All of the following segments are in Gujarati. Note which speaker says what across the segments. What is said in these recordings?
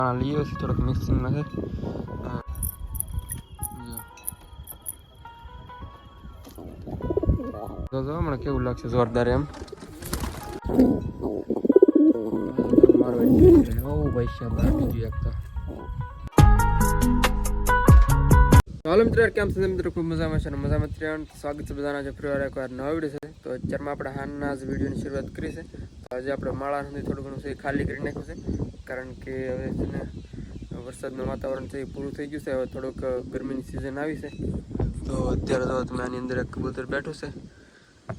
Speaker 1: हाँ लियो से थोड़ा मिक्सिंग में है तो हमें केवल लगे जोरदार एम भाई हेलो मित्रों केम छे मित्रों खूब मजा में मजा में स्वागत है बधाना जो फ्री एक नवा विडियो है। तो अत्यार में अपने हालना आज विडियो की शुरुआत करी है। तो आज आप माळा थोड़ा घणुं से खाली कर नाख्युं छे कारण के हवे वरसादनुं वातावरण थई पूरुं थई गयुं छे। हवे थोड़ोक गरमीनी सीजन आवी छे तो अत्यारे जो तमे आनी अंदर एक कबूतर बैठुं छे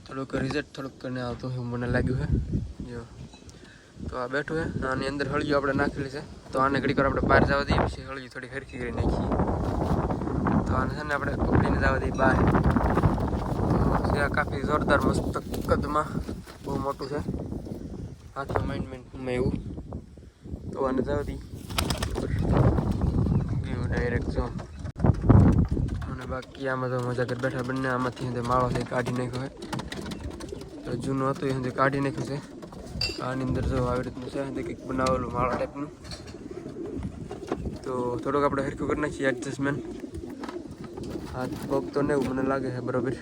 Speaker 1: थोड़ोक रिजल्ट थोड़ोक करने आवतो है मने लाग्युं है जो तो आ बैठुं है आनी अंदर हळियो आपणे नाखेली छे। तो आने घड़ी कर आपणे बहार जवा दईए पछी हळियो थोड़ी हरखी करी नाखीए। तो आने छे ने आपणे पकड़ीने जवा दईए बहार। तो आ काफी जोरदार मस्त कदमां बहु मोटुं छे हाथमां माइंड एवुं। तो आने जवा दईए व्यू डायरेक्ट जो અને બાકી આમાં તો મજા કરી બેઠા બંને આમાંથી હંધે માળો છે કાઢી નાખ્યો છે। તો જૂનો હતો એ હંધે કાઢી નાખ્યું છે। આની અંદર જો આવી રીતનું છે હંધે કંઈક બનાવેલું માળા ટાઈપનું। તો થોડોક આપણે હરખું કરી નાખીએ એડજસ્ટમેન્ટ હાથ પગ તો ને એવું મને લાગે છે બરાબર।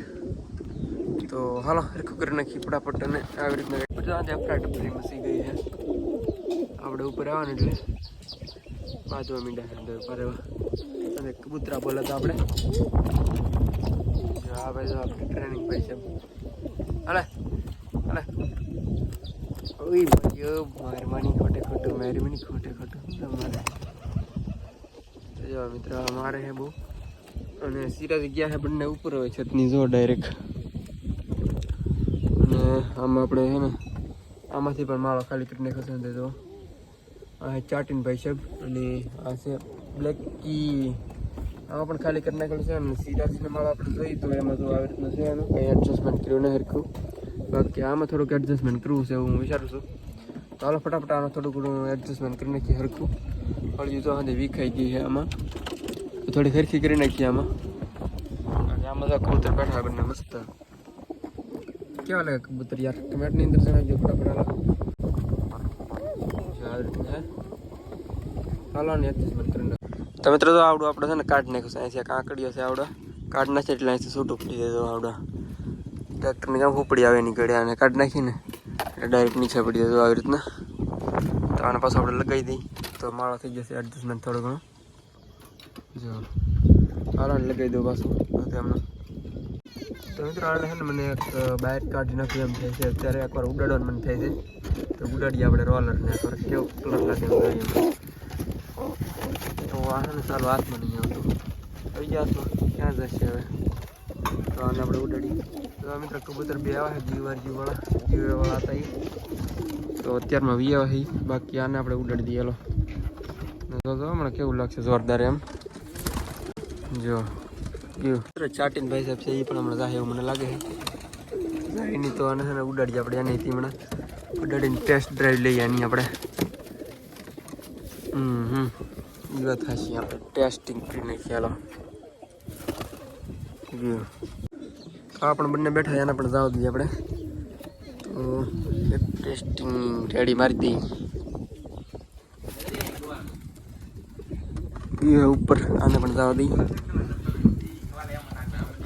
Speaker 1: તો હાલો હરખું કરી નાખીએ ફટાફટ અને આવી રીતના બધા અફરાટફરી મસી ગઈ છે। આપણે ઉપર આવવાનું એટલે બાજવા મીંડા અંદર પરવા અને કબૂતરા બોલે તો આપણે આ ભાઈ જો આપણે ટ્રેનિંગ ભાઈ છે હાલે હાલે ઓય ભાઈઓ મારવાની ખોટે ખોટું મારવાની ખોટે ખોટું તમારે જો મિત્ર મારે હે બહુ અને સિરાજ ગયા છે બંને ઉપર હોય છતની જો ડાયરેક્ટ અને આમાં આપણે હે ને આમાંથી પણ માળો ખાલી કરી નાખ્યો છે તો આ ચાટીન ભાઈ સાહેબ અને આ છે બ્લેક કી આમાં પણ ખાલી કરી નાખેલું છે અને સિરાજને માળો આપણે જોઈએ તો એમાં તો આવી રીતનું છે એનું કંઈ એડજસ્ટમેન્ટ કર્યું ને હરખું બાકી આમાં થોડુંક એડજસ્ટમેન્ટ કરવું છે એવું હું વિચારું છું। તો હાલો ફટાફટ આમાં થોડું ઘણું એડજસ્ટમેન્ટ કરી નાખીએ હરખું હળિયું તો હાથે વિખાઈ ગઈ છે આમાં તો થોડી હરખી કરી નાખીએ આમાં અને આમાં તો કબૂતર બેઠા બંને મસ્ત કેવા લાગે કબૂતર યાર કમેન્ટની અંદર જણાવજો ફટાફટ આવી રીતનું છે હાલો ને એડજસ્ટમેન્ટ કરી નાખો। તો મિત્રો તો આવડું આપણે છે ને કાઢી નાખ્યું છે અહીંથી કાંકડીઓ છે આવડા કાઢી નાખીએ એટલે અહીંથી છૂટું પડી જાય તો આવડા ટ્રેક્ટરને કામ ઉપડી આવે એની ગળે અને કાઢી નાખીને એટલે ડાયરેક્ટ નીચે પડી જાય તો આવી રીતના। તો આને પાછું આપણે લગાવી દઈએ તો માળો થઈ જશે એડજસ્ટમેન્ટ થોડું ઘણું જો હાલો ને લગાવી દઉં પાછું હમણાં। તો મિત્રો આને છે ને મને એક બહાર કાઢી નાખ્યું એમ થાય છે અત્યારે એકવાર ઉડાડવાનું મને થાય છે તો ઉડાડીએ આપણે રોલરને એકવાર કેવું કલર લાગે તો આ છે ને ચાલો હાથમાં નહીં આવતું થઈ ગયા તો ક્યાં જશે હવે તો આને આપણે ઉડાડીએ। તો મિત્ર કબૂતર બે આવે છે જીવવાળા હતા એ તો અત્યારમાં વી આવે છે બાકી આને આપણે ઉડાડી દઈએ હાલો તો હમણાં કેવું લાગશે જોરદાર એમ જો ચાટીન ભાઈ સાહેબ છે એ પણ હમણાં જાહે એવું મને લાગે છે એની તો આને છે ને ઉડાડીએ આપણે એની હમણાં ઉડાડીને ટેસ્ટ ડ્રાઈવ લઈએ એની આપણે એ વાત હાશી આપણે ટેસ્ટિંગ કરી નાખીએ હાલો આ પણ બંને બેઠા એને પણ જવા દઈએ આપણે તો એક ટેસ્ટિંગ રેડી મારી દઈએ ઉપર આને પણ જવા દઈએ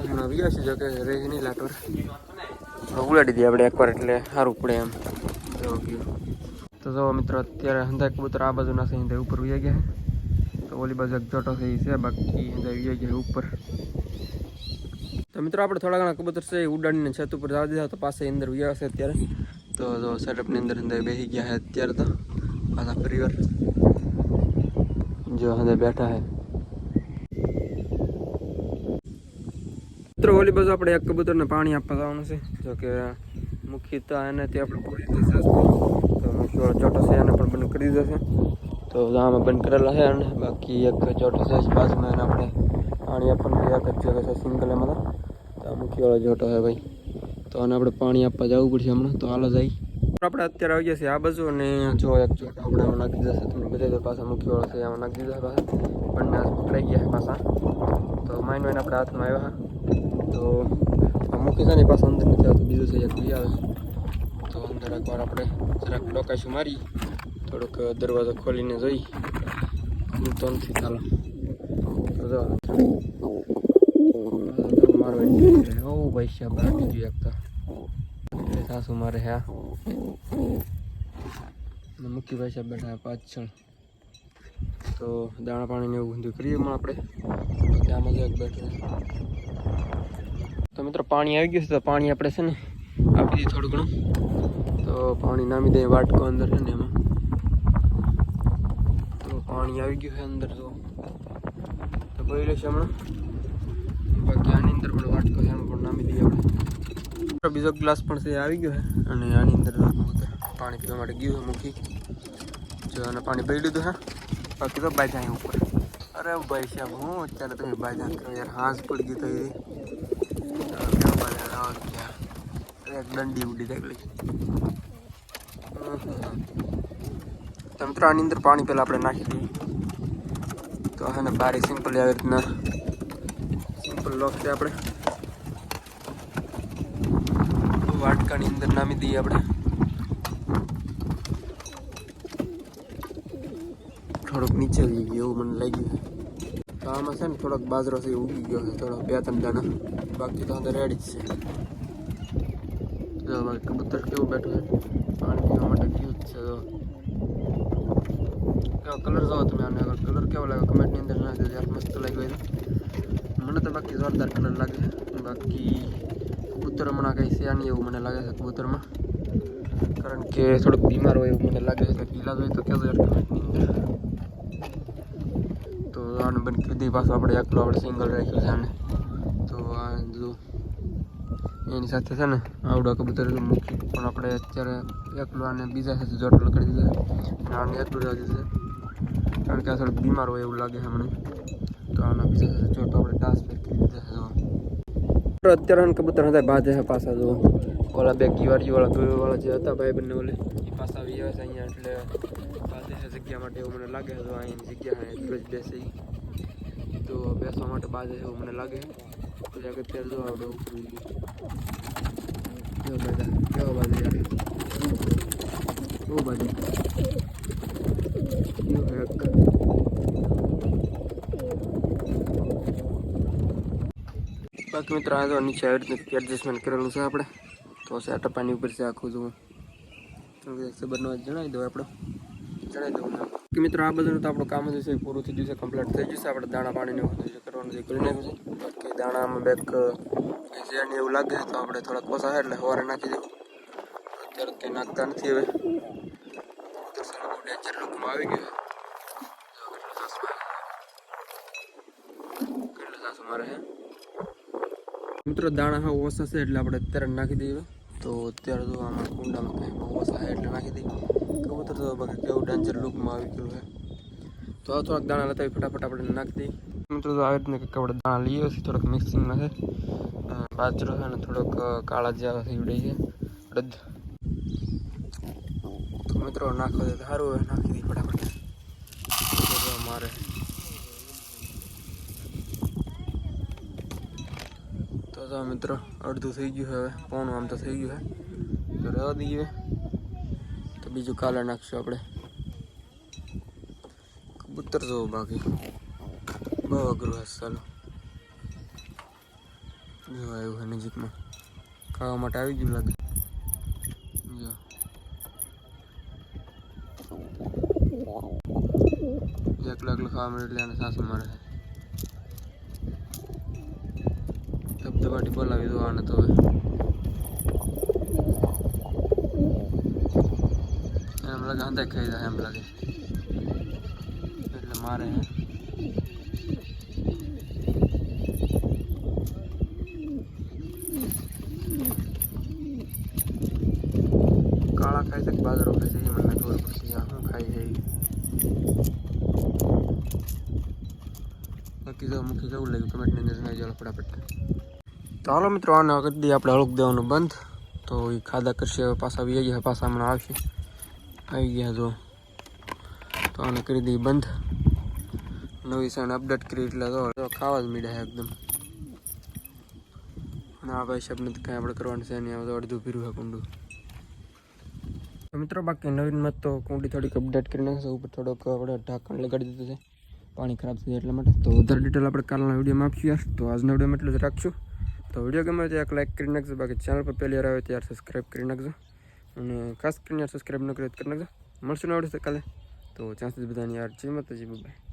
Speaker 1: હમણાં વ્યા છે જો કે રહે નહીં લાટોર ઉડાડી દઈએ આપણે એકવાર એટલે સારું પડે એમ જો ગયું। તો જો મિત્રો અત્યારે હંધા કબૂતર આ બાજુના છે હંધા ઉપર વ્યા ગયા તો ઓલી બાજુ એક જોટો છે એ છે બાકી હંધા વ્યા ગયા ઉપર। તો મિત્રો આપણે થોડા ઘણા કબૂતર છે ઉડાડીને છત ઉપર જવા દીધા તો પાસે અંદર વ્યા છે અત્યારે તો જો સેટઅપની અંદર હંધા બેસી ગયા છે અત્યારે તો પાછા પરિવાર જો હંધા બેઠા છે। મિત્રો ઓલી બાજુ આપણે એક કબૂતરને પાણી આપવા જવાનું છે જો કે મુખ્યતા એનાથી આપણે પૂરી થશે તો મુખ્ય ચોટો છે એને પણ બંધ કરી દીધો છે તો આમાં બંધ કરેલા છે અને બાકી એક ચોટો છે બાજુમાં એને આપણે પાણી આપવાનું એક જ જગ્યા છે સિંગલ એમાં તો આ મુખ્યવાળો જોટો છે ભાઈ તો આને આપણે પાણી આપવા જવું પડશે હમણાં તો હાલો જાય આપણે અત્યારે આવી ગયા છીએ આ બાજુ અને જો એક જોટો આપણે આમાં નાખી દીધા છે તમને બધા તો પાછા મુખ્યવાળો છે આમાં નાખી દીધા પાછા બંને હાથ પકડાઈ ગયા છે પાછા તો માઇન્ડ આપણે હાથમાં આવ્યા તો મૂકી છે ને પાછું અંદર નથી આવતું બીજું છે એક બી આવે તો અંદર એકવાર આપણે જરાક ડોકાશું મારી થોડોક દરવાજો ખોલીને જોઈ તો નથી ચાલો મારો પૈસા બાકી ગયું એક તો સાસુ મારે હા મુખ્ય પૈસા બેઠા પાછળ તો દાણા પાણીને એવું બધું કરીએ આપણે ત્યાં મજા બેઠે તો મિત્રો પાણી આવી ગયું છે તો પાણી આપણે છે ને આપી દઈએ થોડું ઘણું તો પાણી નામી દઈએ વાટકો અંદર છે ને એમાં તો પાણી આવી ગયું છે અંદર તો બોઈ લેશે હમણાં બાકી આની અંદર પણ વાટકો છે એમાં પણ નામી દઈએ આપણે બીજો ગ્લાસ પણ છે આવી ગયો છે અને આની અંદર પાણી પીવા માટે ગયું છે મૂકી જો અને પાણી પી લીધું છે બાકી તો બાજા ઉપર અરે ભાઈ સાહેબ હું અત્યારે તમે બાજા કરો યાર હાંસ પડી ગઈ તો એક દંડી ઉડી જાય તો મિત્રો આની અંદર પાણી પહેલાં આપણે નાખી દઈએ તો હે ને બારી સિમ્પલ આવી રીતના સિમ્પલ લોક છે આપણે વાટકાની અંદર નામી દઈએ આપણે થોડોક નીચે આવી ગયો એવું મને લાગ્યું તો આમાં છે ને થોડોક બાજરો છે ઉગી ગયો છે થોડો 2-3 દાણા બાકી તો અંદર રેડી જ છે કબૂતર કેવું બેઠું છે પાણી પીવા માટે ક્યુટ છે કેવો કલર જોવો તમે આને કલર કેવો લાગે કમેન્ટની અંદર નાખજો યાર મસ્ત લાગ્યો મને તો બાકી જોરદાર કલર લાગે છે બાકી કબૂતર હમણાં કંઈ છે નહીં એવું મને લાગે છે કબૂતરમાં કારણ કે થોડુંક બીમાર હોય એવું મને લાગે છે કે ઈલાજ હોય તો કહેજો યાર કમેન્ટની અંદર તો આને બંધ કરી દઈએ પાછું આપણે એકલું આપણે સિંગલ રાખ્યું છે આને તો આ એની સાથે છે ને આવડા કબૂતર મૂકી પણ આપણે અત્યારે એકલું આને બીજા સાથે જોટલ કરી દીધું અને આને એકલું રહેવા દીધું કારણ કે આ થોડુંક બીમાર હોય એવું લાગે છે મને તો આના બીજા સાથે જોટો આપણે ટ્રાન્સફર કરી દીધા છે અત્યારે કબૂતર હતા બાજે છે પાછા જો ઓલા બે ગીવાળીવાળા જે હતા ભાઈ બંને ઓલે એ પાછા આવી આવે છે અહીંયા એટલે બાજે છે જગ્યા માટે એવું મને લાગે છે તો અહીંની જગ્યા એટલું જ બેસે તો બેસવા માટે બાજે છે એવું મને લાગે છે તો અત્યારે જો આવડે ઉતરી ગયું કેવો બાજુ યાર બહુ બાજુ બાકી મિત્રો આ તો નીચે આવી રીતે એડજસ્ટમેન્ટ કરેલું છે આપણે તો સેટઅપ આની ઉપર છે આખું જોવું ખબર જણાવી દઉં આપણે જણાવી દઉં કે મિત્રો આ બધું તો આપણું કામ જ છે પૂરું થઈ ગયું છે કમ્પ્લીટ થઈ ગયું છે આપણે દાણા પાણીને કરવાનું જે કરી નાખ્યું છે બાકી દાણામાં બેક ઝેરને એવું લાગે તો આપણે થોડાક ઓછા છે એટલે સવારે નાખી દઉં અત્યારે કંઈ નાખતા નથી હવે ડેન્જર લુકમાં આવી ગયું કેટલું સાસુ મારે છે મિત્રો દાણા હા ઓછા છે એટલે આપણે અત્યારે નાખી દઈએ તો અત્યારે તો આમાં કુંડામાં કંઈ બહુ ઓછા છે એટલે નાખી દઈએ કબૂતર તો બાકી કેવું ડેન્જર લુકમાં આવી ગયું છે તો આ થોડાક દાણા લેતા ફટાફટ આપણે નાખી દઈએ મિત્રો તો આવી રીતના કંઈક આપણે દાણા લઈએ છીએ થોડાક મિક્સિંગમાં છે બાજરો છે ને થોડોક કાળા જેવા થઈ ઉડે છે અડદ તો મિત્રો નાખવા દે સારું હોય નાખી દઈએ ફટાફટ મારે તો મિત્રો અડધું થઈ ગયું હવે પોણું આમ તો થઈ ગયું છે તો રહેવા દઈએ તો બીજું કાલે નાખશું આપણે કબૂતર જોવું બાકી બહુ અઘરું હશે ચાલો જો આવ્યું છે નજીકમાં ખાવા માટે આવી ગયું લાગે જો એકલું ખાવા મળે એટલે આને સાસુ મારે ધબધબાટી બોલાવી દો આને તો હવે એમ લાગે અંદાજ ખાઈ જાય એમ લાગે એટલે મારે કાળા ખાઈ છે બાજરો ખાઈ છે એ મને ખબર પડશે આ શું ખાઈ છે નક્કી તો મૂકી કેવું લાગ્યું કમેન્ટની અંદર જણાવી ચાલો ફટાફટ તો હાલો મિત્રો આને કરી દઈએ આપણે હળક દેવાનું બંધ તો એ ખાધા કરશે હવે પાછા આવી ગયા પાછા હમણાં આવશે આવી ગયા જો તો આને કરી દઈએ બંધ નવી સાઈડ અપડેટ કરી એટલે તો ખાવા જ મીડા એકદમ અને આ ભાઈ શબ્દ કાંઈ આપણે કરવાનું છે નહીં હવે તો અડધું પીરું છે કુંડું મિત્રો બાકી નવીનમાં તો કુંડી થોડીક અપડેટ કરી નાખશે ઉપર થોડોક આપણે ઢાંકણ લગાડી દીધું છે પાણી ખરાબ થઈ જાય એટલા માટે. તો વધારે ડિટેલ આપણે કાલના વિડીયોમાં આપશું યાર. તો આજના વિડીયોમાં એટલું જ રાખશું. તો વિડીયો ગમે તો એક લાઈક કરી નાખજો. બાકી ચેનલ પર પહેલી વાર આવે ત્યારે સબસ્ક્રાઈબ કરી નાખજો. અને ખાસ કરીને યાર સબસ્ક્રાઈબ ન કરે તો કરી નાખજો. મળશું ના આવડે કાલે. તો ત્યાં સુધી બધાને યાર જય માતાજી, બાય.